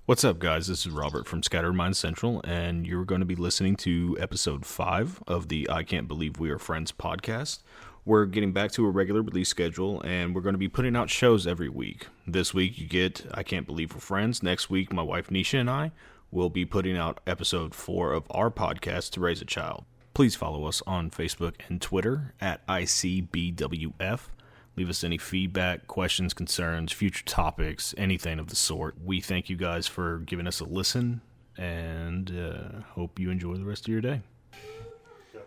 What's up, guys? This is Robert from Scattered Mind Central, and you're going to be listening to episode 5 of the I Can't Believe We Are Friends podcast. We're getting back to a regular release schedule, and we're going to be putting out shows every week. This week, you get I Can't Believe We're Friends. Next week, my wife Neisha and I will be putting out episode 4 of our podcast, To Raise a Child. Please follow us on Facebook and Twitter at ICBWF. Leave us any feedback, questions, concerns, future topics, anything of the sort. We thank you guys for giving us a listen, and hope you enjoy the rest of your day.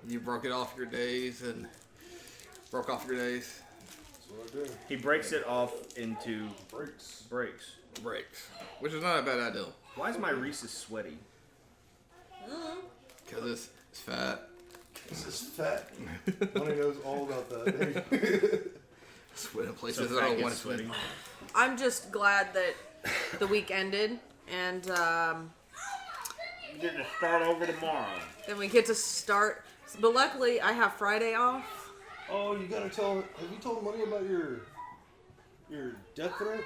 You broke off your days. That's what I do. He breaks it off into Breaks. Breaks. Which is not a bad idea. Why is my Reese's sweaty? Because it's fat. This is fat. Money knows all about that. Sweat in So places fat I don't gets want to sweaty. sweat. I'm just glad that the week ended and You get to start over tomorrow. then we get to start. But luckily, I have Friday off. Oh, you gotta tell. Have you told Money about your death threat?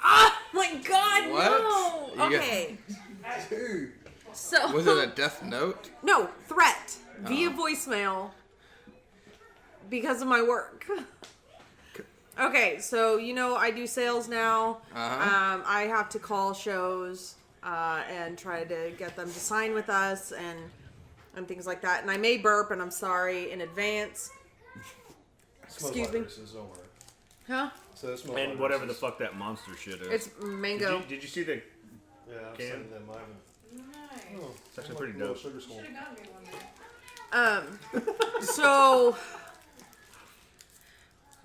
Oh my God, What? no! You Okay, Dude. so Was it a death note? no threat via voicemail because of my work. Okay, so you know I do sales now. I have to call shows and try to get them to sign with us and things like that. And I may burp, and I'm sorry in advance. Excuse me. Don't worry. Huh? So it smells And like whatever the Reese's. fuck that monster shit is. It's mango. Did you see the... Yeah, I'm Can. sending them. I haven't. Oh, It's actually like pretty a little dope. Sugar skull. So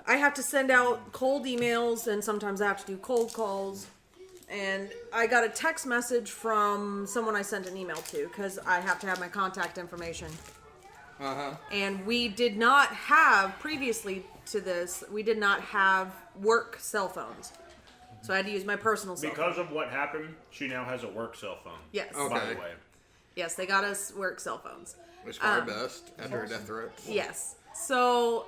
I have to send out cold emails, and sometimes I have to do cold calls. And I got a text message from someone I sent an email to because I have to have my contact information. And we did not have, previously to this, we did not have work cell phones. So I had to use my personal cell phone. Because of what happened, she now has a work cell phone. Yes. Okay. By the way. Yes, they got us work cell phones. Which probably best after a death threat. Yes. So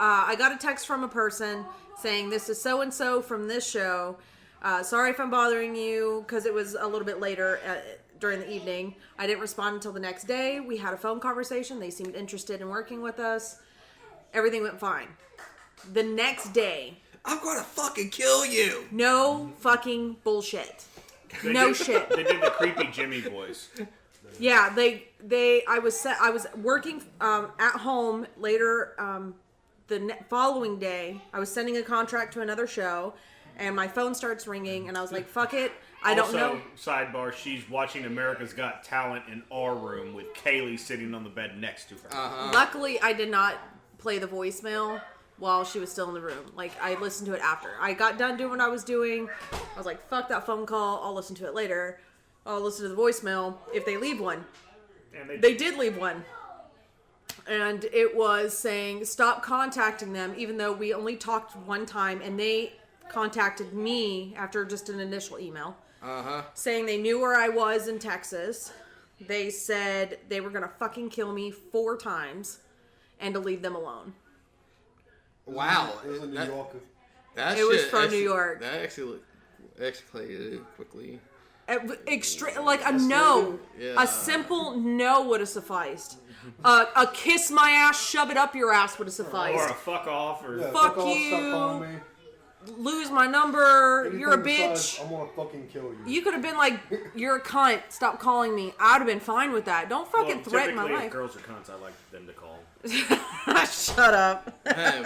I got a text from a person saying, this is so-and-so from this show. Sorry if I'm bothering you, because it was a little bit later during the evening. I didn't respond until the next day. We had a phone conversation. They seemed interested in working with us. Everything went fine. The next day, I'm gonna fucking kill you! no fucking bullshit. They No did- shit. They did the creepy Jimmy voice. Yeah, I was working at home later the following day. I was sending a contract to another show, and my phone starts ringing, and I was like, fuck it. I don't know. Sidebar, she's watching America's Got Talent in our room with Kaylee sitting on the bed next to her. Luckily, I did not play the voicemail while she was still in the room. Like, I listened to it after. I got done doing what I was doing. I was like, fuck that phone call. I'll listen to it later. I'll listen to the voicemail if they leave one. And They did leave one. And it was saying, stop contacting them, even though we only talked one time, and they contacted me after just an initial email. Saying they knew where I was in Texas. They said they were going to fucking kill me 4 times and to leave them alone. Wow. It was in New That- York. that It was shit from New actually- York. That actually escalated quickly. Like a no. Yeah. A simple no would have sufficed. A kiss my ass, shove it up your ass would have or sufficed. a fuck off, or Yeah, Fuck off, you. Stop calling me. Lose my number. Anything You're a besides, bitch. I'm gonna fucking kill you. You could have been like, you're a cunt. Stop calling me. I'd have been fine with that. Don't fucking threaten my typically, if life. girls are cunts, I like them to call. Shut up. Hey,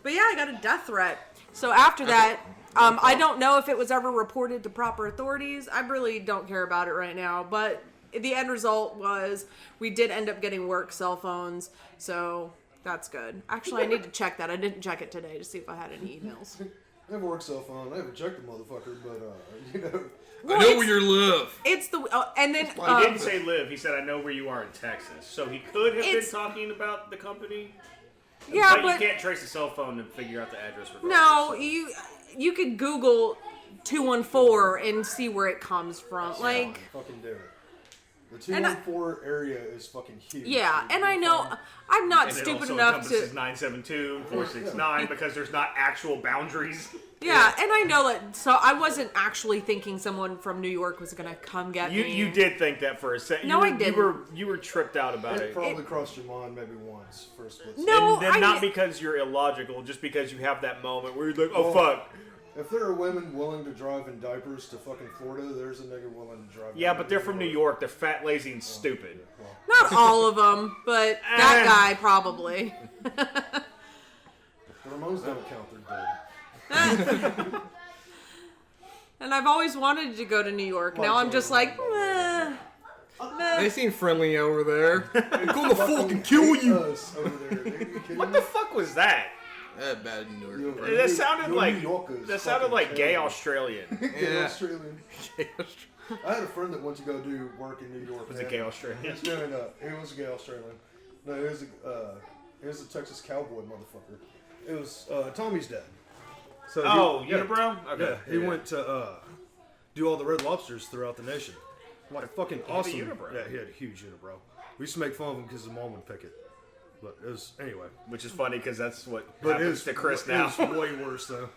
But yeah, I got a death threat. So after that, I don't know if it was ever reported to proper authorities. I really don't care about it right now. But the end result was we did end up getting work cell phones. So that's good. Actually, I need to check that. I didn't check it today to see if I had any emails. I have a work cell phone. I haven't checked the motherfucker, but you know. I know where you live. It's the and then He didn't say live. He said, I know where you are in Texas. So he could have been It's- talking about the company. yeah, But but you can't trace the cell phone to figure out the address. no, regardless. you could Google 214 and see where it comes from. Like, Fucking do it. The 214 area is fucking huge. Yeah, dude. and I know I'm not And it stupid also enough encompasses to. 972, 469 because there's not actual boundaries. Yeah, and I know that. So I wasn't actually thinking someone from New York was gonna come get me. You did think that for a second. No, I didn't. You were tripped out about It it. probably crossed your mind maybe once for a split second. No, And then I not mean- because you're illogical, just because you have that moment where you're like, oh Well, fuck. If there are women willing to drive in diapers to fucking Florida, there's a nigga willing to drive. Yeah, but they're from New York. They're fat, lazy, and stupid. Well, Not all of them, but that guy probably. the Ramones don't count. They're dead. And I've always wanted to go to New York. Now I'm just like, meh. They seem friendly over there. I'm gonna fucking kill you. Us over there, dude. You kidding What me? the fuck was that? That bad in New York. You- That sounded you like New Yorkers that sounded fucking like gay terrible. Australian. Gay Yeah. Australian. I had a friend that went to go do work in New York. Was it man. gay Australian? No, he was a gay Australian. No, he was a Texas cowboy motherfucker. It was Tommy's dad. So Oh, yeah, unibrow? Okay. Yeah, he went to do all the Red Lobsters throughout the nation. Like fucking had a awesome. unibrow. Yeah, he had a huge unibrow. We used to make fun of him because his mom would pick it. But it was anyway. Which is funny because that's what But happens to Chris now. It was way worse though.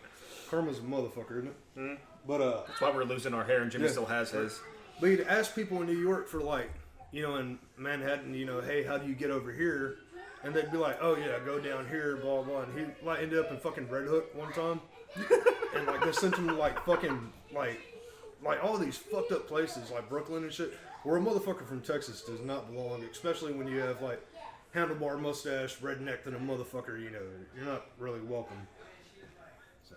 Karma's a motherfucker, isn't it? Mm-hmm. But That's why we're losing our hair and Jimmy Yeah. still has his. But you'd ask people in New York for like, in Manhattan, hey, how do you get over here? And they'd be like, oh yeah, go down here, blah blah. And he like ended up in fucking Red Hook one time, and like they sent him to like fucking like all these fucked up places like Brooklyn and shit, where a motherfucker from Texas does not belong, especially when you have like handlebar mustache, redneck than a motherfucker. You're not really welcome. So,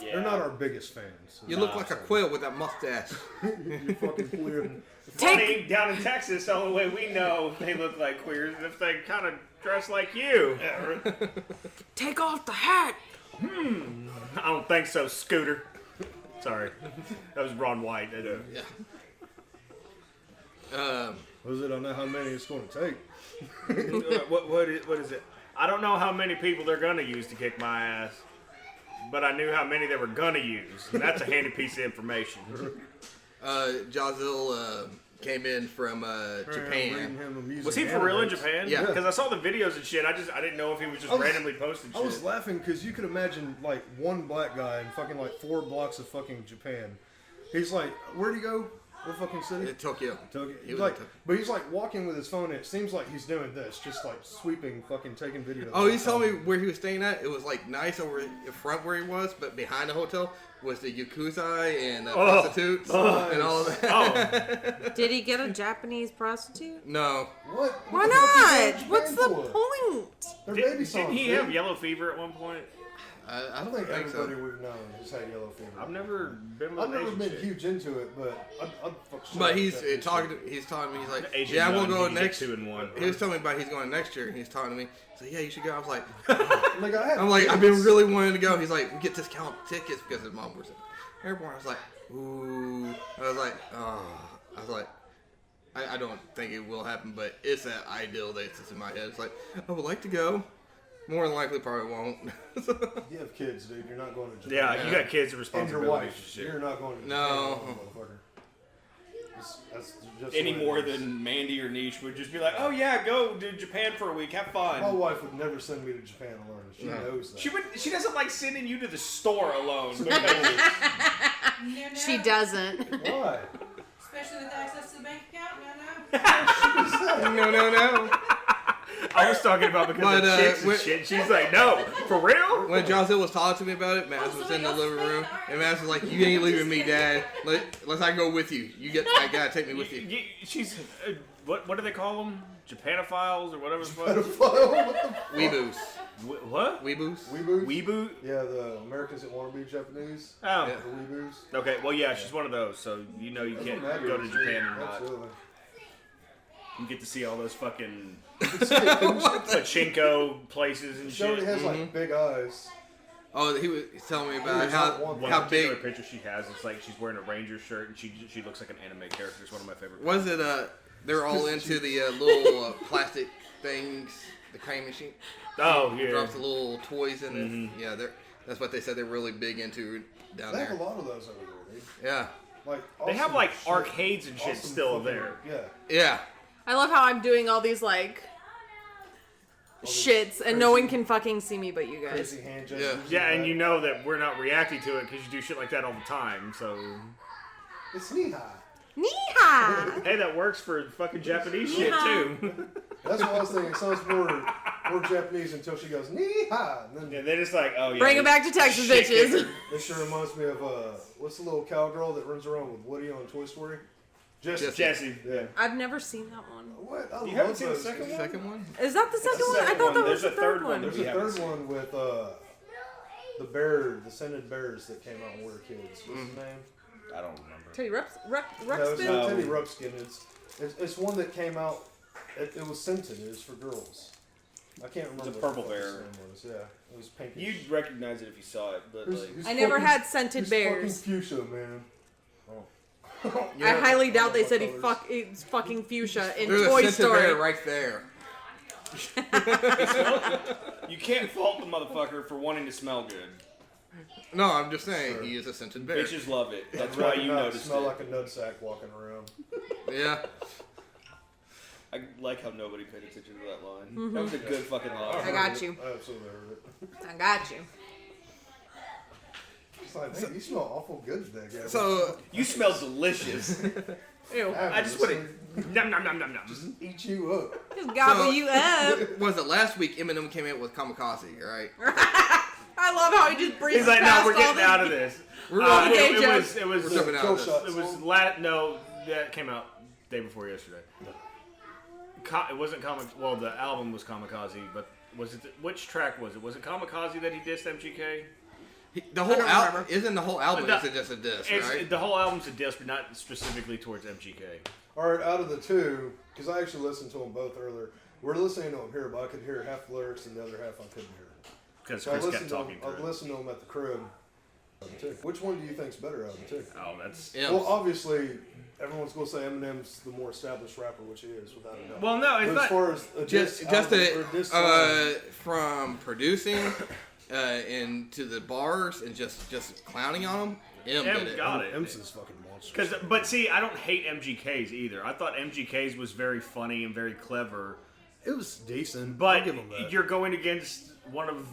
Yeah. they're not our biggest fans. You look like a quail with that mustache. You fucking queer. Funny, down in Texas, the only way we know they look like queers is if they kind of dress like you. Take off the hat. I don't think so, Scooter. Sorry. That was Ron White. Yeah. Was it? I know how many it's going to take. What is it? I don't know how many people they're going to use to kick my ass, but I knew how many they were going to use. And that's a handy piece of information. Jazil came in from Reading Japan. him a music Was he for real in anime. Japan? Yeah. Because I saw the videos and shit. I didn't know if he was just I was- randomly posting I shit. was laughing because you could imagine like one black guy in fucking like 4 blocks of fucking Japan. He's like, where'd he go? What fucking city? Tokyo. Tokyo. He was Like, in Tokyo. but he's like walking with his phone. And it seems like he's doing this, just like sweeping, fucking taking videos. Oh, he's telling me where he was staying at. It was like nice over in front where he was, but behind the hotel was the yakuza and prostitutes and all of that. Oh, Did he get a Japanese prostitute? No. What? Why What the fuck is not? that What's the for? point? They're baby didn't songs. he dude. have yellow fever at one point? I I think think so. everybody we've known has had yellow fever. I've never been with I've an never Asian been chick. huge into it, but I'd fuck shit But out he's of that talking. shit. He's telling me. He's like, Asian yeah, I'm young, gonna go he can get next. 2 in 1. He was telling me about he's going next year. He's talking to me. He's like, yeah, you should go. I was like, Like, I had I'm like, I've been kids. really wanting to go. He's like, we get discount tickets because his mom was at airport. I was like, ooh. I was like, oh. I was like, I don't think it will happen, but it's that ideal that's in my head. It's like, I would like to go. More than likely, probably won't. You have kids, dude. You're not going to Japan. Yeah, you got kids and And your responsibilities wife. and shit. You're not going to No. Japan, motherfucker. That's just Any the way more it is. than Mandy or Neisha would just be like, oh yeah, go to Japan for a week, have My fun. wife would never send me to Japan alone. She knows that. She doesn't like sending you to the store alone. because No, no. She doesn't. Why? Especially with access to the bank account. No, no. no. I was talking about because But, of chicks and when- shit. She's like, no, for real? When Jazil was talking to me about it, Max was in the living room, and Max was like, "You ain't leaving me, Dad. Unless I go with you. I gotta take me with you." She's what do they call them? Japanophiles or whatever the fuck? What the Weeboos. What? Weeboos. Weeboos? Weeboo? Yeah, the Americans that want to be Japanese. Oh. Yeah. The Weeboos. Okay, well, yeah, she's one of those, so you know you can't go to Japan and not. Absolutely. You get to see all those fucking It's sick, couldn't you? pachinko places and She already shit. has like big eyes. Oh, he was telling me He about was not how one One how particular big picture she has, it's like she's wearing a Ranger shirt and she looks like an anime character. It's one of my favorite. was it. They're all into the little plastic things, the crane machine. Oh yeah. Drops the little toys in it. Yeah, that's what they said they're really big into down They have there. a lot of those over there, dude. Yeah. Like They have awesome like shit. arcades and shit Awesome still fucking- there. Yeah. Yeah. I love how I'm doing all these like shits, and no one can fucking see me but you guys. Crazy hand gestures. Yeah, and you know that we're not reacting to it because you do shit like that all the time. So It's knee-high. Niha! hey, that works for fucking Japanese shit too. That's what I was thinking. It sounds more Japanese until she goes knee-high. And Yeah, then they're just like, oh yeah. Bring it back to Texas, shit bitches. kicker. this sure reminds me of, what's the little cowgirl that runs around with Woody on Toy Story? Jesse. Yeah. I've never seen that one. What? I You love haven't seen the those. second one? Second one? Is that the second the one? I second thought one. that was There's the a third third one. one. There's We a haven't third seen. one with the scented bears that came out when we were kids. What's his name? I don't remember. Teddy No, it's Ruxpin? not Teddy Ruxpin. It's one that came out. It was scented. It was for girls. I can't remember. It's a what purple the fuck bear. his name was. Yeah, it was pinkish. You'd recognize it if you saw it, but like. He's I never fucking- had scented he's bears. Fucking fuchsia, man. I highly doubt they my said colors. it's fucking fuchsia in There's a Toy scented Story. bear right there. You can't fault the motherfucker for wanting to smell good. No, I'm just saying Sure. he is a scented bear. Bitches love it. That's I'd why rather you not noticed smell it. like a nutsack walking around. Yeah. I like how nobody paid attention to that line. That was a good fucking I line. got you. I absolutely heard it. I got you. It's like, man, you smell awful good today, guys. So You smell delicious. Ew. I just want to nom nom nom nom nom. eat you up. Just gobble So- you up. was it last week? Eminem came out with Kamikaze, right? I love how he just breezes He's like, no, past we're all getting the... out of this. We're all the gay it jokes. was We're jumping out Kill of this. shots. It was no, that came out day before yesterday. It wasn't Kamikaze. Well, the album was Kamikaze, but was it which track was it? Was it Kamikaze that he dissed MGK? The whole don't album remember. isn't the whole album. No, Isn't just a diss, It's, right? the whole album's a diss, but not specifically towards MGK. All right, out of the two, because I actually listened to them both earlier. We're listening to them here, but I could hear half the lyrics and the other half I couldn't hear. Because So I Chris kept listened to talking them. I through it. listened to them at the crib. Which one do you think's better out of the two? Oh, that's. Yeah. Well, obviously, everyone's going to say Eminem's the more established rapper, which he is, without a doubt. Well, no, it's But as not. far as a diss just album or a diss song, from producing and to the bars and just clowning on them. Em Em did it. got it. Em's fucking monster. But see, I don't hate MGK's either. I thought MGK's was very funny and very clever. It was decent. But I'll give him that. you're going against one of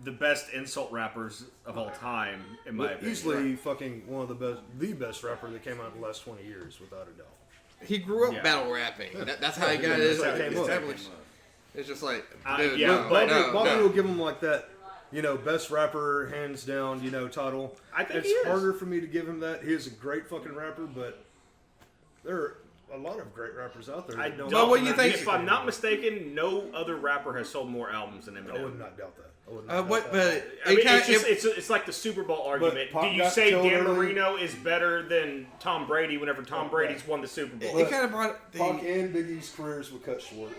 the best insult rappers of all time, in my opinion. Easily fucking one of the best rapper that came out in the last 20 years, without a doubt. He grew up Yeah. battle rapping. That's how he Yeah, got that's his how he came up. established. It's just like, Uh, dude, yeah, no, but Bobby no. will give him like that, best rapper, hands down, title. I think it's he is. harder for me to give him that. He is a great fucking rapper, but there are a lot of great rappers out there. I that don't. But what do you think- If I'm not mistaken, no other rapper has sold more albums than Eminem. I would not doubt that. I would not doubt What? that. But I mean, it kinda- it's like the Super Bowl argument. Pop Do you got say killed Dan early. Marino is better than Tom Brady whenever Tom Oh, Brady's right. won the Super Bowl? it kind of brought Pac the. and Biggie's careers were cut short.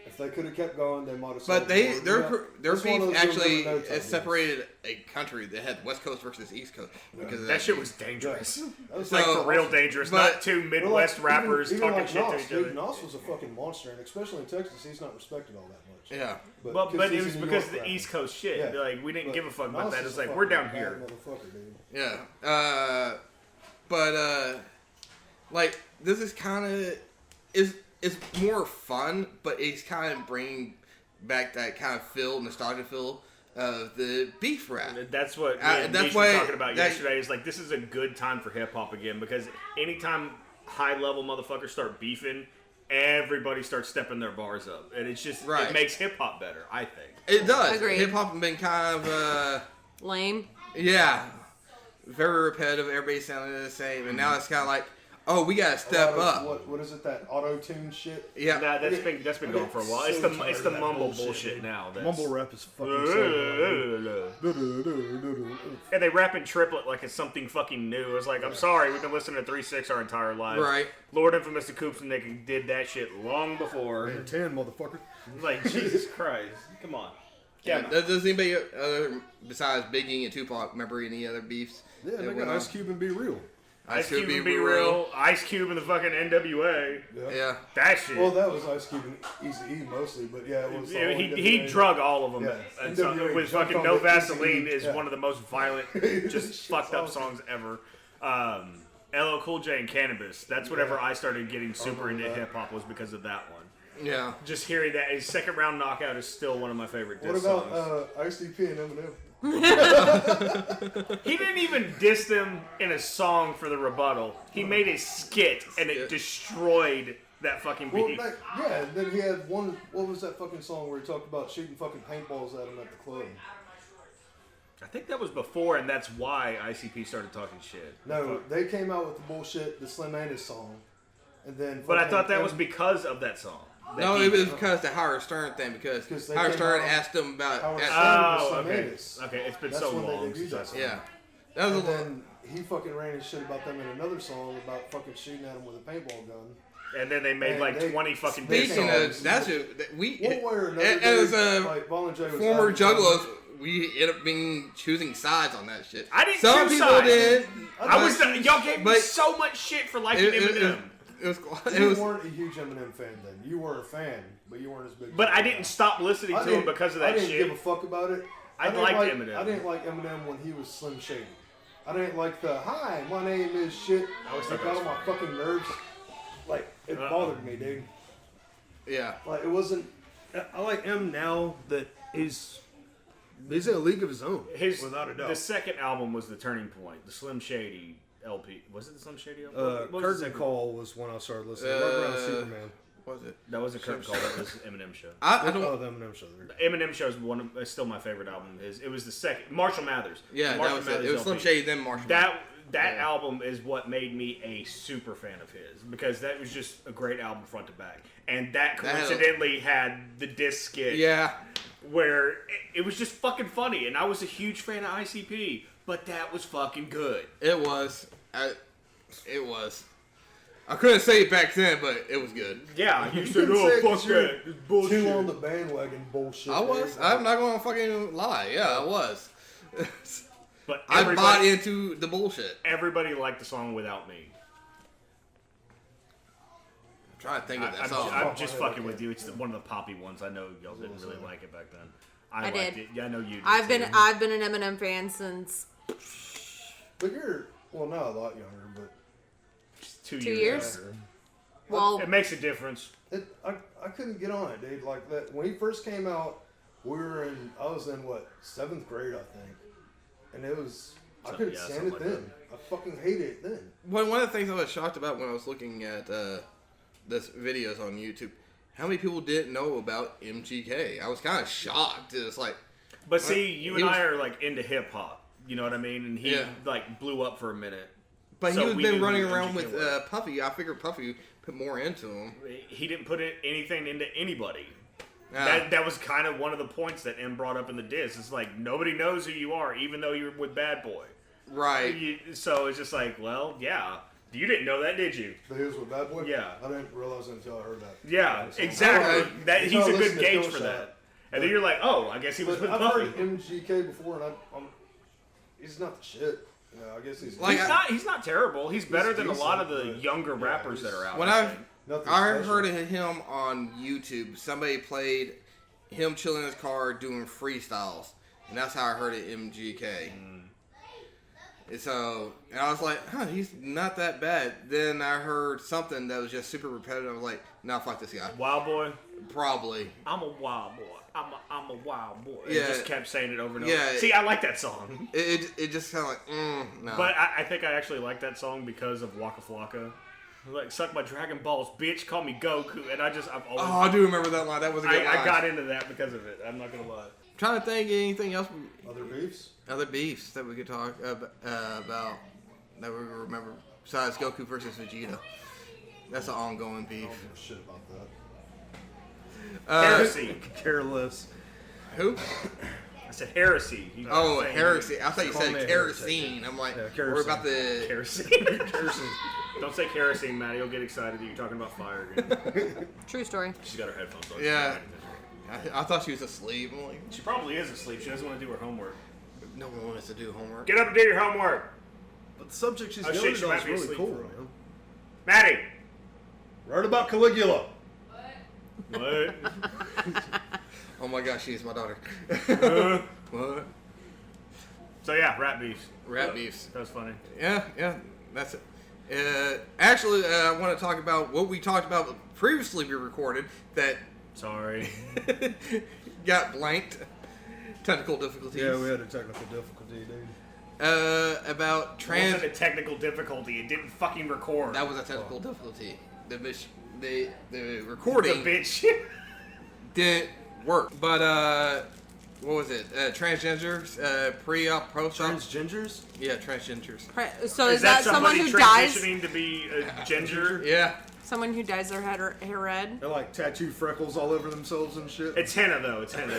If they could have kept going, they might have. But their That's one beef of those actually you'll never know it type separated a country that had West Coast versus East Coast because of That shit was dangerous. deals. That was So- Like like for real dangerous. but- Not two Well, Midwest like, rappers even talking like shit Nas, to each dude, other. Nas was a fucking monster, and especially in Texas, he's not respected all that much. Yeah. But 'cause it he's was a New because York of the rapper. East Coast shit. Yeah. Like we didn't But give a fuck about Nas that. is It's a like we're fucking down bad here. motherfucker, dude. Yeah. But like this is kind of is more fun, but it's kind of bringing back that kind of nostalgia feel of the beef rap. That's what me and that's Neisha why were talking about that- yesterday. Is like this is a good time for hip hop again because anytime high level motherfuckers start beefing, everybody starts stepping their bars up, and it's just Right. it makes hip hop better. I think. It does. Agreed. Hip hop has been kind of Lame. very repetitive. Everybody sounding the same, and now it's kind of like, oh, we gotta A step lot up. of, what is it? That auto-tune shit. Yeah. Nah, that's been going for a while. It's so the tired it's the of that mumble bullshit, bullshit dude. now. That's, Mumble rap is fucking so And they rap in triplet like it's something fucking new. It's like, I'm sorry, we've been listening to 3-6 our entire lives. Right. Lord Infamous the Coops and they did that shit long before. Man, 10, motherfucker. Like, Jesus Christ. Come on. Yeah. Does anybody besides Biggie and Tupac remember any other beefs? Yeah, that they went got on? Ice Cube and Be Real. Ice Cube and Be Real. Ice Cube and the fucking NWA. Yeah. That shit. Well, that was Ice Cube and Easy E mostly, but yeah, it was. Yeah, all he NWA. drug all of them. Yeah. And so, NWA with jumped fucking on No the Vaseline Eazy-E. is Yeah. one of the most violent, just Shit's fucked up awesome. songs ever. LL Cool J and Cannabis. That's whenever Yeah. I started getting super into that. hip hop was because of that one. Yeah. Just hearing that his second round knockout is still one of my favorite What diss about songs. ICP and Eminem? He didn't even diss them in a song for the rebuttal. He made a skit and it destroyed that fucking Well, beat. yeah, and then he had one. What was that fucking song where he talked about shooting fucking paintballs at him at the club? I think that was before, and that's why ICP started talking shit. No, they came out with the bullshit, the Slim Anus song, and then. But I fucking thought that was M- because of that song. that No, he it was did. because the Howard Stern thing. Because 'Cause they Howard came Stern out- asked him about. Howard asked- Stern- Oh, Slim okay. Anus. Okay, it's been That's so when they long debuted since I that saw song. yeah, that was a And lot. then he fucking ran his shit about them in another song about fucking shooting at him with a paintball gun. And then they made And like they- 20 fucking diss Speaking songs. of, that's a, that we One way or another, as dude, like, Voluntary was former out of juggalos, we ended up being choosing sides on that shit. I didn't Some choose people sides. did. I was y'all gave me but so much shit for liking it, Eminem. it was it You was weren't a huge Eminem fan then. You were a fan, but you weren't as big. But as I didn't stop listening I to him didn't- because of I that didn't shit. give a fuck about it. I didn't liked like Eminem. I didn't like Eminem when he was Slim Shady. I didn't like the "Hi, my name is shit." I always It thought got that on my fucking nerves. Like it bothered me, dude. yeah. Like it wasn't. I like him now that he's in a league of his own, without a doubt. The second album was the turning point. The Slim Shady LP. Was it the Slim Shady LP? What was Curtain the second- Call was when I started listening. Right around Superman. Was it? That wasn't Curtain Call. That was Eminem Show. I don't. Oh, the Eminem show. Eminem Show is still my favorite album. It was the second. Marshall Mathers. Yeah, Marshall that was it. Mathers It was Slim LP. Shady, then Marshall. That album is what made me a super fan of his because that was just a great album front to back, and that coincidentally had the disc skit Yeah. where it was just fucking funny, and I was a huge fan of ICP, but that was fucking good. It was. It was. I couldn't say it back then, but it was good. Yeah, you said, couldn't say "Oh it fuck 'cause you're that, it's bullshit." Two on the bandwagon bullshit. I was. dude. I'm not going to fucking lie. Yeah, I was. But I bought everybody, into the bullshit. everybody liked the song Without Me. I'm trying to think of that I'm, song. I'm just fucking with you. It's one of the poppy ones. I know y'all didn't really like it back then. I liked did. it. Yeah, I know you did. I've too. been an Eminem fan since But you're not a lot younger, but 2 2 years. years. younger. Well, It makes a difference. I couldn't get on it, dude. Like that when he first came out, I was in what 7th grade, I think, and it was I couldn't yeah, stand it something like then. I fucking hated it then. One of the things I was shocked about when I was looking at this videos on YouTube, how many people didn't know about MGK? I was kind of shocked. It's like, But see, you he and was- I are like into hip hop. You know what I mean? And he Yeah. like blew up for a minute. but So he was we been knew running who around MGK with was. Puffy. I figured Puffy put more into him. He didn't put anything into anybody. Yeah. That was kind of one of the points that M brought up in the diss. It's like nobody knows who you are, even though you're with Bad Boy. Right. So it's just like, well, yeah, you didn't know that, did you? But he was with Bad Boy. Yeah. I didn't realize it until I heard that. Yeah, So- exactly. Okay. That That's he's how I a good listened to gauge Kill for Shot. that. And then you're like, oh, I guess he was But with I've Puffy. heard MGK before, and he's not the shit. You know, I guess he's Like, He's not terrible. He's better than a lot of the decent, but younger yeah, rappers that are out. When I I think. nothing I special. heard of him on YouTube. Somebody played him chilling in his car doing freestyles, and that's how I heard of MGK. And so, and I was like, huh, he's not that bad. Then I heard something that was just super repetitive. I was like, nah, fuck this guy. Wild Boy, Probably. I'm a wild boy. I'm a wild boy. And Yeah. just kept saying it over and Yeah. over. See, I like that song. It just kind of like, no. But I think I actually like that song because of Waka Flocka. Like, suck my Dragon Balls, bitch, call me Goku. And I've always... oh, I do remember that line. That was a good line. I got into that because of it. I'm not going to lie. Trying to think anything else, Other beefs? other beefs that we could talk about that we remember besides Goku versus Vegeta. That's an ongoing I beef. don't give a shit about that. Heresy. Careless. Who? I said heresy. You Oh, saying heresy. I thought you Call said me a kerosene. I'm like, Yeah, we're about the. Kerosene. Don't say kerosene, Maddie. You'll get excited that you're talking about fire again. true story. She's got her headphones on. Yeah. I thought she was asleep. I'm like, She probably is asleep. She doesn't want to do her homework. no one wants to do homework. Get up and do your homework. But the subject she's Oh, going shit, she to might is be really asleep cool, for real. man. Maddie. Right about Caligula. What? Oh my gosh, she's my daughter. What? So yeah, rat beefs. Rat beefs. That was funny. Yeah, that's it. Actually, I want to talk about what we talked about previously we recorded that Sorry. got blanked. Technical difficulties. Yeah, we had a technical difficulty, dude. About It trans. wasn't a technical difficulty. It didn't fucking record. That was a technical difficulty. The the recording bitch. didn't work. But what was it? Transgenders, pre-op, post-op. Transgenders? Yeah, transgenders. So is that someone somebody who dies? transitioning to be a ginger? Yeah. Someone who dyes their hair red? They're like tattoo freckles all over themselves and shit. It's henna though. It's henna.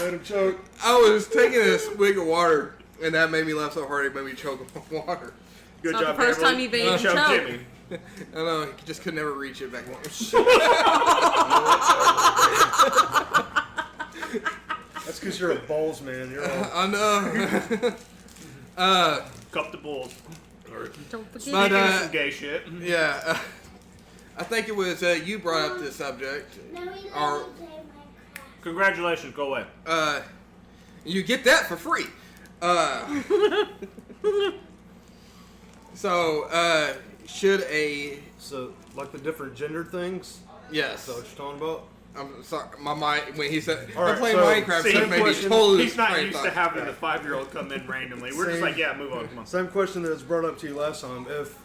Let him choke. I was taking a swig of water, and that made me laugh so hard it made me choke on water. Good It's not job, the first Beverly. time you've been able to Choked choke. Jimmy. I don't know, he just could never reach it back. That's because you're a balls man. You're all... I know. Cup the bulls. Don't forget. But, Some gay shit. Yeah, I think it was you brought up this subject. Or, Congratulations. Go away. you get that for free. So, should a... So, like the different gender things? Yes. Is that what you're talking about? I'm sorry, my mind, when he said, All I'm right, playing so- Minecraft, See, so it made me question- totally... He's not strange used to thought. having the 5-year-old come in randomly. We're just Same. like, yeah, move on. Come on. Same question that was brought up to you last time. If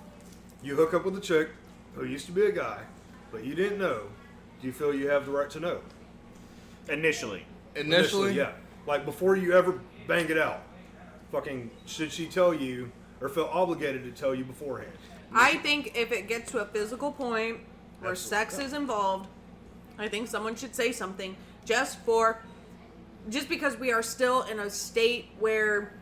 you hook up with a chick who used to be a guy, but you didn't know, do you feel you have the right to know? Initially. Initially? yeah. Like before you ever bang it out, fucking should she tell you or feel obligated to tell you beforehand? I think if it gets to a physical point where Absolutely. sex is involved, I think someone should say something just because we are still in a state where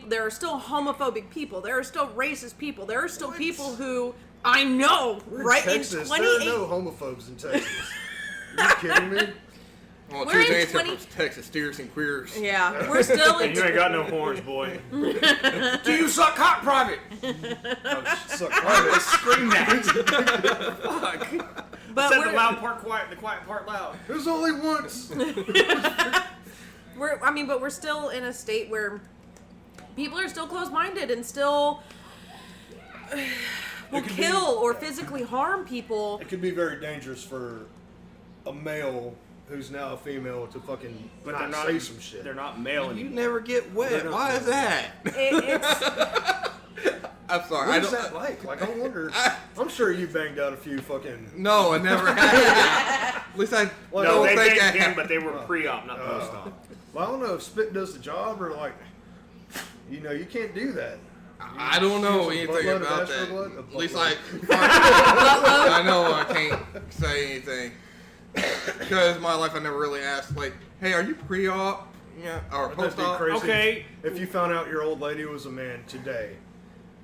there are still homophobic people, there are still racist people, there are still people who I know We're right in Texas. 28. There are no homophobes in Texas. Are you kidding me? Well, We're in Tuesday 20 from Texas, steers and queers. Yeah, we're still in. And you ain't got no horns, boy. Do you suck cock private? Suck private. Scream that. Fuck. But Said the loud part quiet, the quiet part loud. There's only once. but we're still in a state where people are still closed-minded and still will could kill or physically harm people. It could be very dangerous for a male who's now a female to fucking But they're not not say some shit. They're not male You anymore. never get wet. Why is that? It's I'm sorry. What I is don't. that like? Like, I wonder. I'm sure you banged out a few fucking. No, I never had. At least I Well, No, don't they think I banged him, have. but they were pre-op, not post-op. Well, I don't know if spit does the job or like, you know, you can't do that. I don't know Shoot some anything butt about blood, that. blood, At blood least blood. I know I can't say anything because in my life I never really asked like, hey, are you pre-op? Yeah, or Wouldn't that be post-op? crazy Okay. If you found out your old lady was a man today,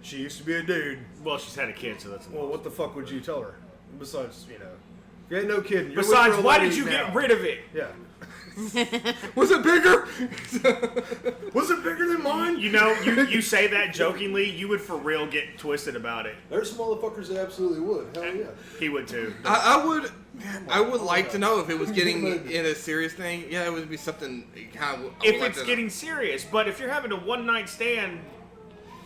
she used to be a dude. Well, she's had a kid, so that's. Well, what the fuck would you tell her? Besides, you know, if you ain't no kidding. You're Besides, with your why lady did you now. get rid of it? Yeah. Was it bigger? Was it bigger than mine? You know, you say that jokingly. You would for real get twisted about it. There's some motherfuckers that absolutely would. Hell yeah. He would too. I would like to know if it was getting in a serious thing. Yeah, it would be something kind of. I would If like it's to know. getting serious, but if you're having a one-night stand,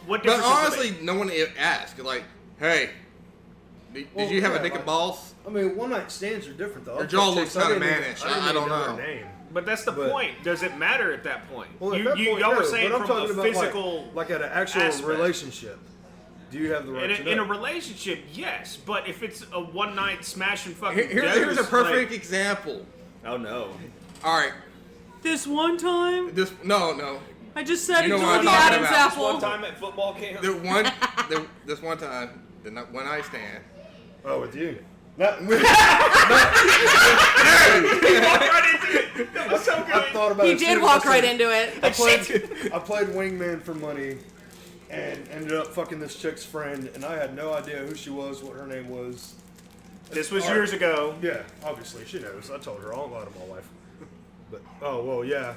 what But difference does it honestly, make? no one asked. Like, hey, did you have a dick and balls? I mean, one night stands are different though. Her jaw I'll looks text- I kinda didn't even- mannish. didn't I even don't know. her name. But that's the But- point. Does it matter at that point? Well, at that point, y'all no, were saying but I'm from talking a about physical. like at an actual aspect. relationship. Do you have the right to know? In a relationship, yes, but if it's a one-night smash and fucking Here's a deaders, perfect like- example. oh no! All right, this one time, no. I just said You know enjoy what I'm the talking Adam's about. apple. One time at football camp. This one time, one night stand. Oh, with you. Not, He walked right into it. That was so I good. thought about He it. did too. walk I right said, into it. I played wingman for money, and ended up fucking this chick's friend, and I had no idea who she was, what her name was. This was All right. years ago. Yeah, obviously she knows. I told her all about it my life. But oh well, yeah.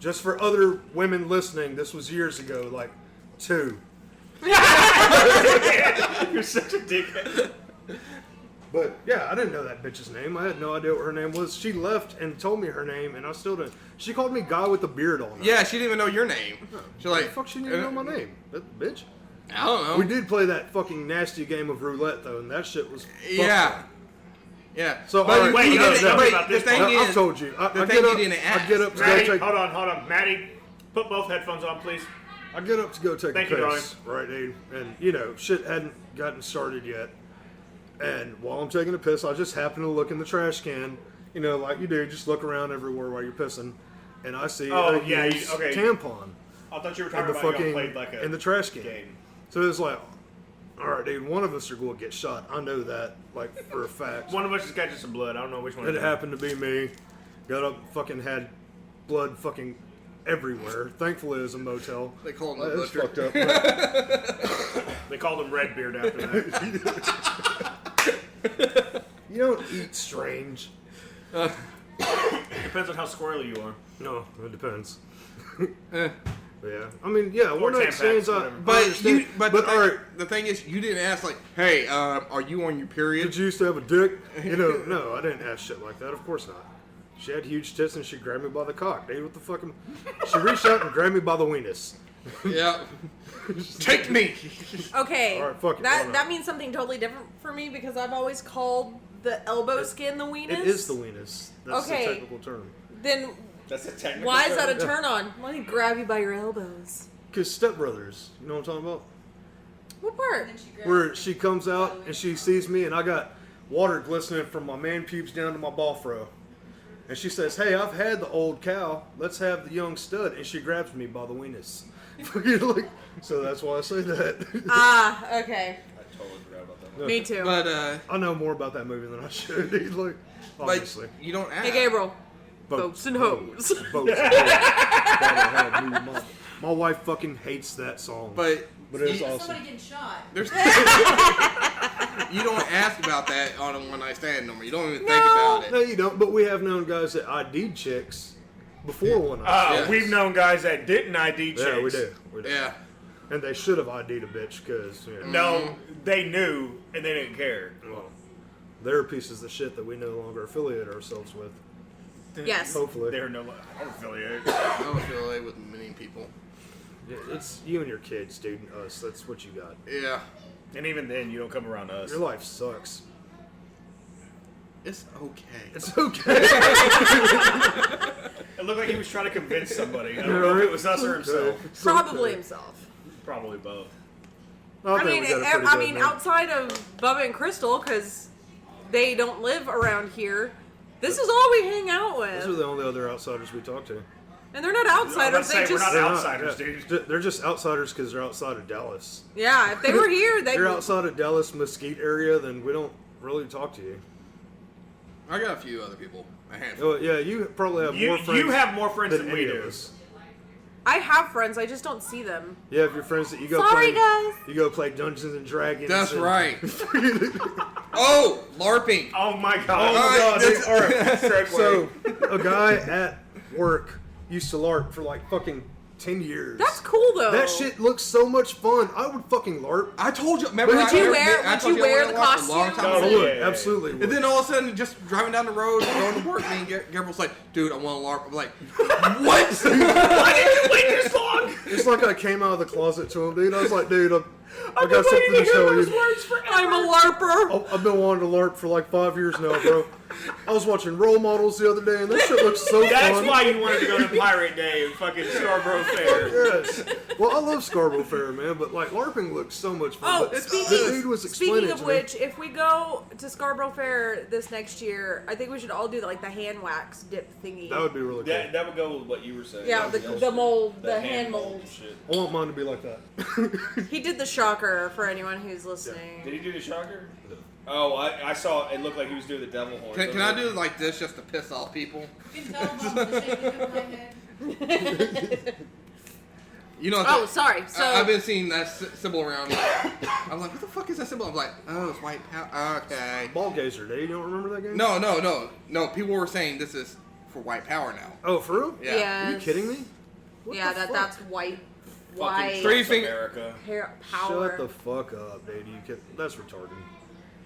Just for other women listening, this was years ago, like 2. You're such a dickhead. But yeah, I didn't know that bitch's name. I had no idea what her name was. She left and told me her name, and I still didn't. She called me Guy with the Beard on her. Yeah, she didn't even know your name. She's like, The fuck, she didn't even know my name. That bitch. I don't know. We did play that fucking nasty game of roulette though, and that shit was. Yeah. Yeah. So but all right, wait, you no, gotta no, tell me wait, about the this thing part. I've is, told you. I the get thing up. you didn't ask. I get up to go Maddie, take. hold on. Maddie, put both headphones on, please. I get up to go take Thank a you, piss, right, dude? And you know, shit hadn't gotten started yet. And while I'm taking a piss, I just happen to look in the trash can. You know, like you do, just look around everywhere while you're pissing, and I see a used tampon I thought you were in talking the about you fucking played like a in the trash can. game. So it's like, all right, dude, one of us are going to get shot. I know that, like for a fact. One of us is catching some blood. I don't know which one. It happened to be me. Got up, fucking had blood fucking everywhere. Thankfully, it was a motel. They call him It the was butcher. fucked up. But They called him Redbeard after that. you don't eat strange. Depends on how squirrely you are. No, it depends. Eh. But yeah, I mean, yeah, Or one night Tampax, stands. whatever. But But all right, the thing is, you didn't ask like, hey, are you on your period? did you used to have a dick? You know, no, I didn't ask shit like that. Of course not. She had huge tits and she grabbed me by the cock, dude. What the fucking? She reached out and grabbed me by the weenus. Yeah. Take me. Okay, All right, fuck it, why that not? that means something totally different for me because I've always called the elbow skin the weenus. It is the weenus. That's Okay. the technical term. Then That's a technical. why is that a Yeah. turn on? Let me grab you by your elbows. Cause stepbrothers, you know what I'm talking about? What part? And then she grabbed Where she comes out and she sees me and I got water glistening from my man pubes down to my ball fro. And she says, hey, I've had the old cow. Let's have the young stud. And she grabs me by the weenus. Like, so that's why I say that. Ah, okay. I totally forgot about that. Me too. But I know more about that movie than I should. Dude. Like, obviously. you don't ask. Hey, Gabriel. Boats and hoes. Boats and hoes. My wife fucking hates that song. But But it was That's awesome. somebody getting shot. there's you don't ask about that on a one night stand no more. You don't even think about it. No, you don't. But we have known guys that ID'd chicks before one night. Yes. We've known guys that didn't ID chicks. Yeah, we do. We do. Yeah. And they should have ID'd a bitch because, you know, No, they knew and they didn't care. well, they're pieces of shit that we no longer affiliate ourselves with. Yes. Hopefully. They're no affiliate. I don't affiliate with many people. Yeah, it's you and your kids, dude, and us. That's what you got. Yeah. And even then, you don't come around us. Your life sucks. It's okay. It's okay. It looked like he was trying to convince somebody. I don't know if it was us or himself. It's Probably okay. himself. Probably both. I think mean, we got it pretty good now. outside of Bubba and Crystal, because they don't live around here. This is all we hang out Those are with, the only other outsiders we talk to. and they're not I was about outsiders. to say, They we're just not outsiders, yeah. dude. They're just outsiders because they're outside of Dallas. yeah. If they were here, they You're outside of Dallas, Mesquite area, then we don't really talk to you. I got a few other people. A handful. Oh, yeah, you probably have more friends. You have more friends than we any of do. us. I have friends. I just don't see them. Yeah, if your friends that you go Sorry, play, guys. you go play Dungeons and Dragons. That's and- right. Oh, LARPing. Oh my god. Oh my Alright, god, dude. this- All right. Segue. So, a guy at work used to LARP for like fucking 10 years. That's cool though. That shit looks so much fun. I would fucking LARP. I told you. Remember? Would I- you I- wear- I would told you I wear wanted the to watch a long costume? time I ago. yeah, would. yeah, yeah. Absolutely would. And then all of a sudden, just driving down the road, going to work, me and Gabriel's like, dude, I want to LARP. I'm like, what? Why did you wait this long? It's like I came out of the closet to him, dude. I was like, dude, I got something to tell you. I'm a LARPer. I've been wanting to LARP for like 5 years now, bro. I was watching Role Models the other day, and that shit looks so That's fun. why you wanted to go to Pirate Day and fucking Scarborough Fair. Yes. Well, I love Scarborough Fair, man, but like LARPing looks so much fun. Oh, But speaking the dude was explaining speaking it of to me. which, if we go to Scarborough Fair this next year, I think we should all do like the hand wax dip thingy. That would be really cool. That would go with what you were saying. Yeah, the mold, the hand mold. shit. I want mine to be like that. He did the shocker for anyone who's listening. Did he do the shocker? Oh, I saw it looked like he was doing the devil horn. Can I do like this just to piss off people? You can tell them I'm shaking of my head. You know. Oh, sorry. So I've been seeing that symbol around. I'm like, what the fuck is that symbol? I'm like, oh, it's white power. Okay. Ball gazer, dude. You don't remember that game? No. People were saying this is for white power now. Oh, for real? Yeah. yes. Are you kidding me? What yeah, the fuck? that's white. Fucking White Three Trump's finger- America. hair power. Shut the fuck up, dude. That's retarded.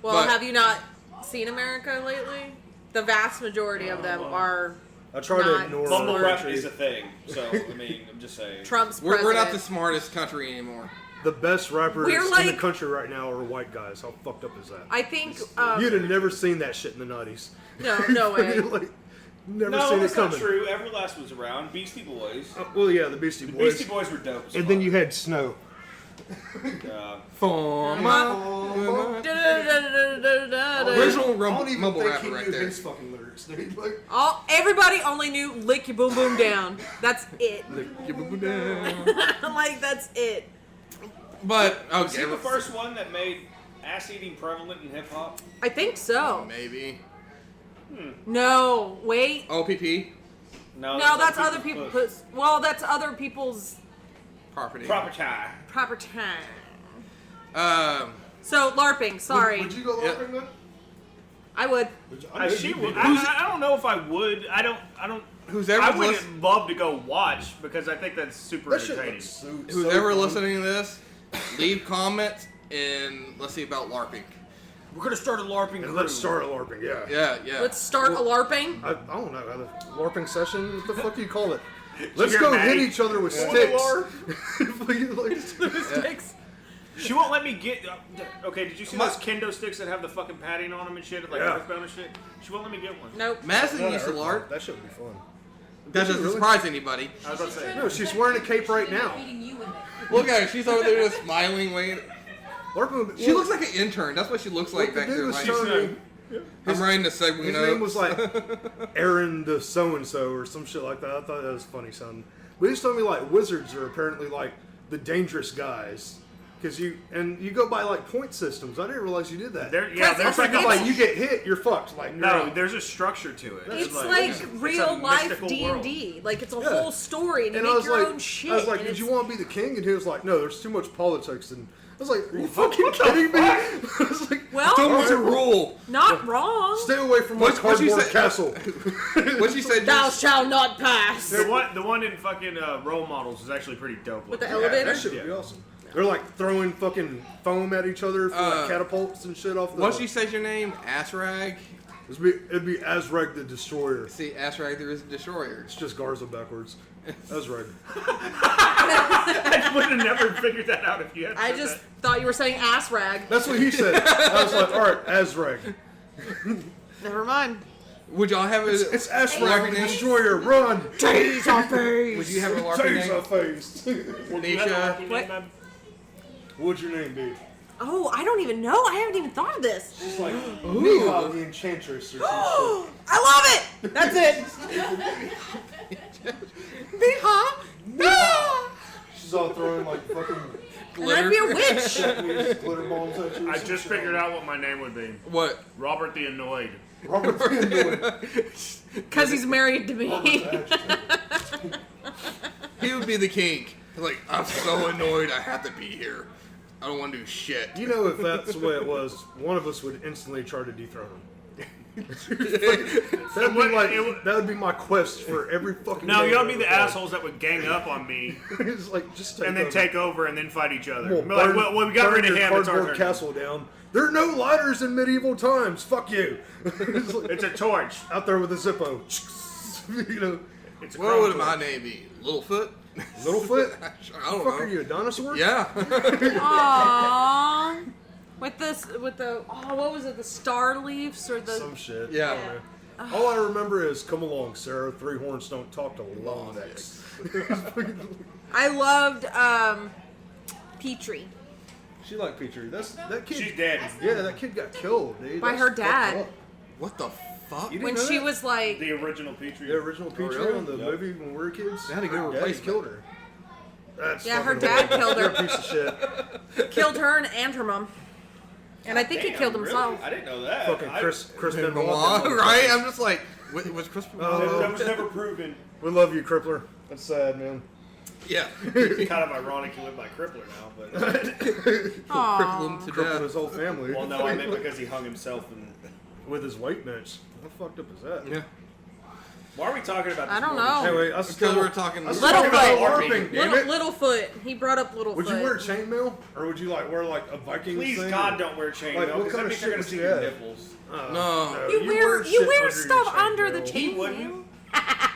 Well, But- have you not seen America lately, the vast majority of them are I try to not ignore Bumble smart. rap is a thing, so I mean, I'm just saying. Trump's We're not the president. smartest country anymore. the best rappers We're in like- the country right now are white guys. How fucked up is that? I think. You'd have never seen that shit in the 90s. No way. Like, never No, seen it that's not coming. true. Everlast was around. Beastie Boys. Well, yeah, the Beastie Boys. Beastie Boys were dope. As And fuck. then you had Snow. Original I don't even mumble think rapper he right knew there. his fucking lyrics, dude. Like, Everybody only knew "Lick Your Boom Boom Down." That's it. I'm like, that's it. But Was he okay, the first one that made ass eating prevalent in hip hop? I think so. maybe No, wait. OPP No, that's other people's. Well, that's other people's property. Proper time. proper time. Um, So LARPing. Sorry, Would you go Yeah. LARPing then? I would. I know She you'd would. be- I don't know if I would. I don't. who's I ever would love to go watch because I think that's super That shit entertaining. looks so, who's so ever fun. listening to this, leave comments and let's see about LARPing. We're gonna start a LARPing. And let's start a LARPing, yeah. Yeah. Let's start a LARPing. I don't know, a LARPing session? What the fuck do you call it? Let's hear go Maddie? hit each other with Yeah. sticks. Sticks. She won't let me get. Okay, did you see My- those kendo sticks that have the fucking padding on them and shit, like Yeah. Earthbound and shit? She won't let me get one. Nope. Madison used to LARP. That should be fun. That doesn't really? surprise anybody. I was about to say. No, she's wearing a cape right now. Beating you in it. Look at her. She's over there just smiling, waiting. LARPing, She looks like an intern. That's what she looks like what the back dude there. was Like, telling me, I'm writing the segment. his name was like Aaron the so-and-so or some shit like that. I thought that was funny sounding. But he was telling me like wizards are apparently like the dangerous guys. Because you go by like point systems. I didn't realize you did that. Yeah, It's there's like like a- a Like you get hit, you're fucked. Like you're no. out. There's a structure to it. It's a like real life mystical D&D. Like it's a Yeah. whole story, and you And I make was your like, own shit. I was like, and did it's- you want to be the king? And he was like, no, there's too much politics. And I was like, are you fucking kidding me? I was like, Well, Too much a rule. not wrong. stay away from my What'd you cardboard say? castle. What she said? Thou shalt not pass. The one in fucking role models is actually pretty dope. With the looking. elevator. That shit would be awesome. They're like throwing fucking foam at each other for like catapults and shit off the. What she says your name? Assrag? It'd be Azrag the Destroyer. See, Assrag, there is a destroyer. It's just Garza backwards. Azrag. I would have never figured that out if you had. I said just that. thought you were saying ass rag. That's what he said. I was like, all right, Azrag. Never mind. Would y'all have a? It's Azrag the name? Destroyer. Run. Taser face. Would you have a LARPing name? Taser face. Nisha? What? What'd your name be? Oh, I don't even know. I haven't even thought of this. It's like Neha the Enchantress or some I love it. That's it. Neha. shit. She's all throwing like fucking And I'd be a witch. glitter bombs at you. or I some just shit. figured out what my name would be. What? Robert the Annoyed. Robert Doing. Because he's married to me. He would be the king. Like, I'm so annoyed I have to be here. I don't want to do shit. You know, if that's the way it was, one of us would instantly try to dethrone him. That would be my quest for every fucking. No, day y'all of be the the day. assholes that would gang up on me It's like just take and then over. take over and then fight each other. Well, Be like, well, we got burn rid of your him. It's our cardboard turn. castle down. There are no lighters in medieval times. Fuck you. It's like, It's a torch. out there with a Zippo. You know, It's a What chrome would torch. my name be? Littlefoot? Littlefoot. I don't Fuck, know. are you a dinosaur? Yeah. Aww. With the what was it? The star leaves or the Some shit. Yeah. I don't know. All I remember is "Come along, Sarah. Three horns don't talk to long necks." I loved Petrie She liked Petrie. That kid. She's dead. Yeah, that kid got killed, dude. by That's her fucked dad up. What the fuck? You didn't when know she that? was like The original Petrie. The original Petrie really? on the Yep. movie when we were kids. They had to get her Daddy replacement. killed her. That's Yeah, her fucking dad horrible. killed her. You're a piece of shit. killed her and her mom. And I think he Damn, killed really? himself. I didn't know that. Fucking Chris Benoit. Right? I'm just like, was Chris? That was never proven. We love you, Crippler. That's sad, man. Yeah. Kind of ironic he went by Crippler now, but Cripple him to Crippled death. his whole family. well, no, I meant because he hung himself and with his weight bench. How fucked up is that? Yeah. Why are we talking about this? I don't more? know. Anyway, Because we're talking. Littlefoot. LARPing, damn it. Littlefoot. He brought up Littlefoot. Would you wear chainmail? Or would you like wear like a Viking Please, thing? God, don't wear chainmail. Like, what Because kind that of means you're shit gonna would see you your have? nipples. No. You wear stuff under the chainmail. chainmail. wouldn't.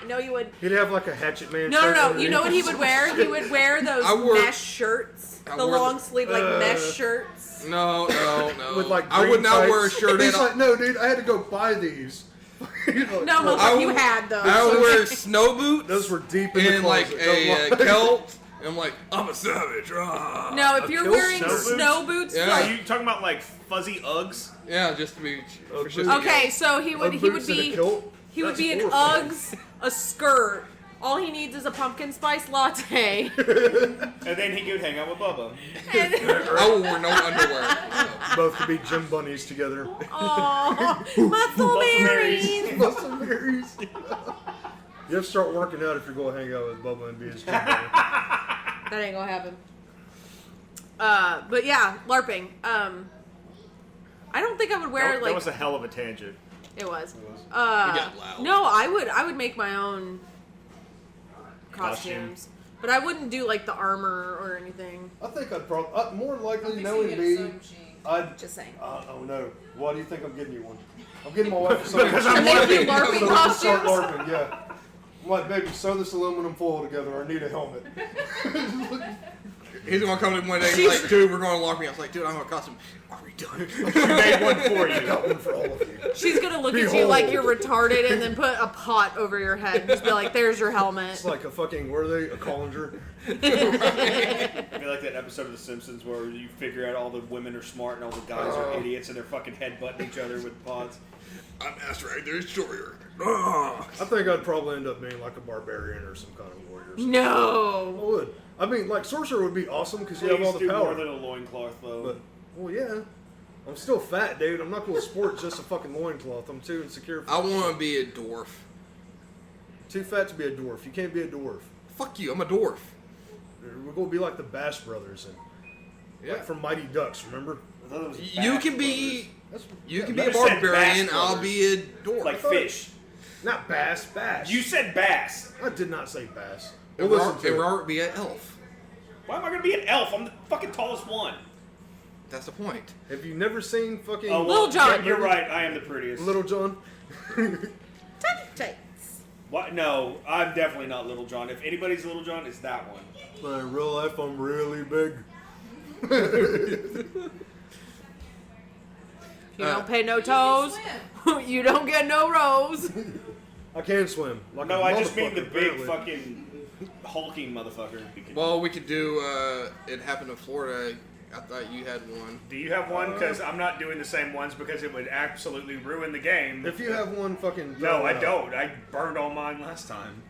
No, you would. He'd have like a hatchet man. No, shirt no. You underneath. know what he would wear? He would wear those I wore- mesh shirts, I the wore the- long sleeve like mesh shirts. No. With like I would green not tights. wear a shirt. He's at like, no, dude, I had to go buy these. No, but I you would- had those. I would wear snow boots. Those were deep in the and like closet. a Don't lie. kilt. And I'm like, I'm a savage. Ah. No, if you're kilt wearing snow boots? snow boots, Yeah. Are like you talking about like fuzzy Uggs? Yeah, just to be. For sure. okay, so he would Boots and a be kilt? he would That's be in horrifying. Uggs, a skirt. All he needs is a pumpkin spice latte. And then he could hang out with Bubba. I will wear no underwear. Both could be gym bunnies together. Oh, muscle berries. Muscle berries. You have to start working out if you're going to hang out with Bubba and be his gym buddy. That ain't gonna happen. But yeah, LARPing. I don't think I would wear That like was a hell of a tangent. it was. got loud. No, I would make my own costumes, but I wouldn't do like the armor or anything. I think I'd probably, more likely Fixing to knowing get a me, sewing machine. I'd, Just saying. oh no, why do you think I'm getting you one? I'm getting my wife something. Because To I'm make you LARPing. LARPing So we can start costumes. LARPing, yeah. I'm like, baby, sew this aluminum foil together. I need a helmet. He's gonna come in one day. He's like, dude, we're going to LARPing. I was like, dude, I'm gonna costume. Are we done? She made one for you. Got one for all of you. She's gonna look at you like you're retarded and then put a pot over your head and just be like, "There's your helmet." It's like a fucking, what are they? A colander? I feel like that episode of The Simpsons where you figure out all the women are smart and all the guys are idiots and they're fucking headbutting each other with pods. I'm Master Ray, the Destroyer. Ah. I think I'd probably end up being like a barbarian or some kind of warrior. I No. would. I mean, like, sorcerer would be awesome because you have all Please the do power. more than a loincloth, though. But, well, yeah. I'm still fat, dude. I'm not going to sport just a fucking loincloth. I'm too insecure for I that want to shit. be a dwarf. Too fat to be a dwarf. You can't be a dwarf. Fuck you, I'm a dwarf. We're going to be like the Bash Brothers and Yeah. like from Mighty Ducks, remember? I thought it was You Bass can be. That's, You yeah, can be a You said barbarian. Bass I'll Brothers. be a dwarf. like fish. Not Bass, Bash. You said bass. I did not say Bass. and Well, listen Robert, to and it. Robert be an elf. Why am I gonna be an elf? I'm the fucking tallest one. That's the point. Have you never seen fucking Oh, Little John. You're right. I am the prettiest. Little John? Tights. What? No, I'm definitely not Little John. If anybody's Little John, it's that one. But in real life, I'm really big. You don't pay no toes. Swim. You don't get no rose. I can swim. Like No, a I just mean the motherfucker, big apparently. fucking hulking motherfucker. Well, we could do. It happened in Florida. I thought you had one. Do you have one? Because I'm not doing the same ones because it would absolutely ruin the game. If you have one, fucking. No, throw I it out. don't. I burned all mine last time.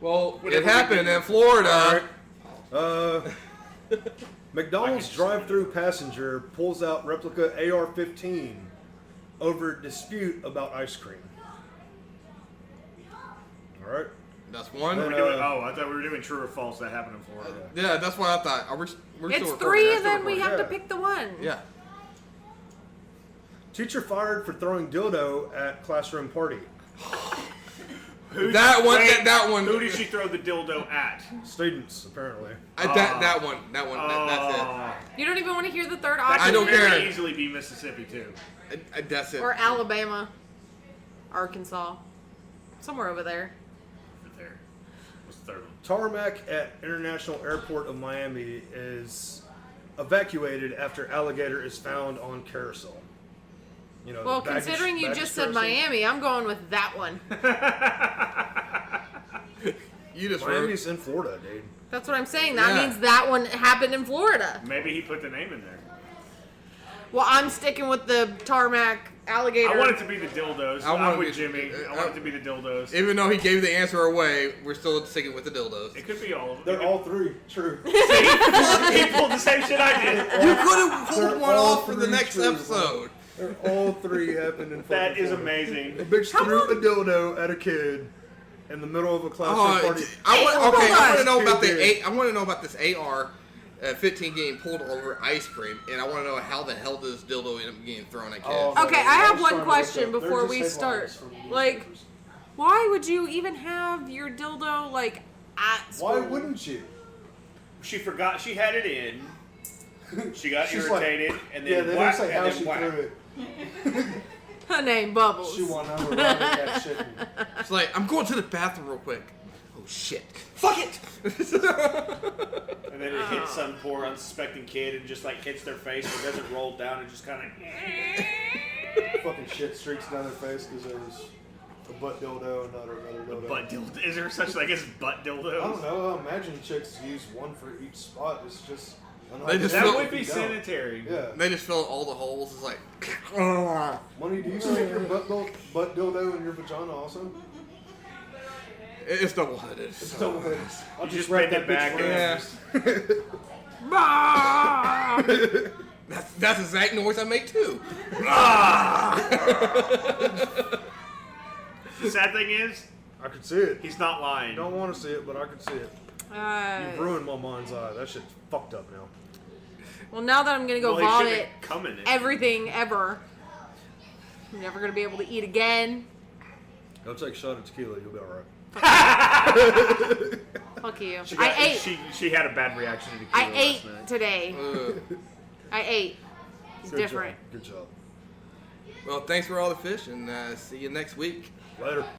Well, Whatever it we happened do. in Florida. McDonald's I can- drive-through passenger pulls out replica AR-15 over dispute about ice cream. All right. That's one. Then, We're doing, I thought we were doing true or false. That happened in Florida. Yeah, that's what I thought. We're still It's recording. three, That's and then we still have to yeah. pick the one. recording. Yeah. Teacher fired for throwing dildo at classroom party. That one. Who did she throw the dildo at? Students, apparently. That one. That's it. You don't even want to hear the third That option. I don't could very care. easily be Mississippi too. That's it. Or Alabama, Arkansas, somewhere over there. Right there. What's the third one? Tarmac at International Airport of Miami is evacuated after alligator is found on carousel. You know, Well, the baggage- considering you baggage just said carousel. Miami, I'm going with that one. You just wrote. Miami's in Florida, dude. That's what I'm saying. That Yeah. means that one happened in Florida. Maybe he put the name in there. Well, I'm sticking with the tarmac alligator. I want it to be the dildos. I want I'm it with to Jimmy. be- I want it to be the dildos. Even though he gave the answer away, we're still sticking with the dildos. It could be all of them. They're all three. True. He pulled the same shit I did. You could have pulled They're one all off for the three next true. episode. They're all three happened in That fucking is Florida. amazing. A bitch threw a dildo at a kid in the middle of a classroom party. I want to know on. about I want to know about this AR 15 getting pulled over ice cream, and I want to know how the hell does dildo end up getting thrown at kids. Oh, Okay, I have one question before we start. Like, Why would you even have your dildo like at school? Why wouldn't you? She forgot she had it in. She got She's irritated, and then they whack, don't say how and she then whack. threw it. Her name Bubbles. She won over running that shit. It's like, I'm going to the bathroom real quick. Oh shit. Fuck it! And then it hits some poor unsuspecting kid and just like hits their face, but doesn't roll down and just kind of. Fucking shit streaks down their face because there was a butt dildo and not another dildo. Butt dildo? Is there such thing as butt dildos? I don't know. I imagine chicks use one for each spot. It's just. They just That feel- would be sanitary. Yeah. They just fill in all the holes. It's like, Money, do you stick your butt dildo in your vagina also? it's double headed. It's double headed. I'll You just just wrap bend that it bitch back. around. That's the exact noise I make too. The sad thing is, I could see it. he's not lying. Don't want to see it, but I could see it. You've ruined my mind's eye. That shit's fucked up now. Well, now that I'm gonna go Well, he vomit shouldn't come in it. everything ever, I'm never gonna be able to eat again. Go take a shot of tequila. You'll be all right. Fuck you. She I got- ate. She had a bad reaction to tequila I ate last night. today. I ate. It's Good different. Job. Good job. Well, thanks for all the fish, and see you next week. Later.